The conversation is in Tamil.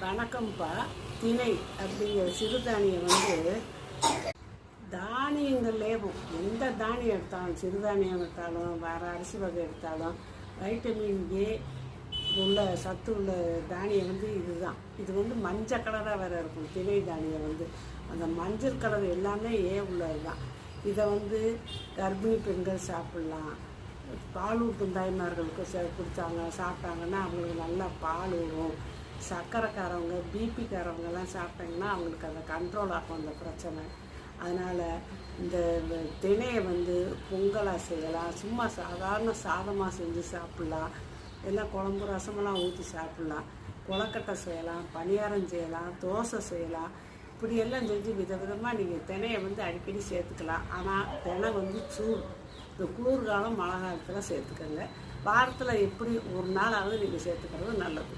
வணக்கம்ப்பா. திணை அப்படிங்கிற சிறுதானியம் தானியங்கள்லே எந்த தானியம் எடுத்தாலும், சிறுதானியம் எடுத்தாலும் வேறு அரிசி வகை எடுத்தாலும் வைட்டமின் ஏ உள்ள சத்து உள்ள தானியம் இதுதான். இது மஞ்சள் கலராக வேறு இருக்கும். திணை தானியம் அந்த மஞ்சள் கலர் எல்லாமே ஏ உள்ளது தான். இதை கர்ப்பிணி பெண்கள் சாப்பிட்லாம். பாலூட்டும் தாய்மார்களுக்கு சாப்பிட்டாங்கன்னா அவங்களுக்கு நல்லா பால் வரும். சர்க்கரைக்காரவங்க பிபிக்காரவங்கெல்லாம் சாப்பிட்டாங்கன்னா அவங்களுக்கு அந்த கண்ட்ரோல் ஆகும் அந்த பிரச்சனை. அதனால் இந்த திணையை பொங்கலாக செய்யலாம், சும்மா சாதாரண சாதமாக செஞ்சு சாப்பிட்லாம், எல்லாம் குழம்பு ரசமெல்லாம் ஊற்றி சாப்பிட்லாம், கொலக்கட்டை செய்யலாம், பணியாரம் செய்யலாம், தோசை செய்யலாம். இப்படியெல்லாம் செஞ்சு விதவிதமாக நீங்கள் திணையை அடிக்கடி சேர்த்துக்கலாம். ஆனால் தினை சூடு, இந்த குளிர்காலம் மழை காலத்தில் சேர்த்துக்கங்க. வாரத்தில் எப்படி ஒரு நாளாவது நீங்கள் சேர்த்துக்கிறது நல்லது.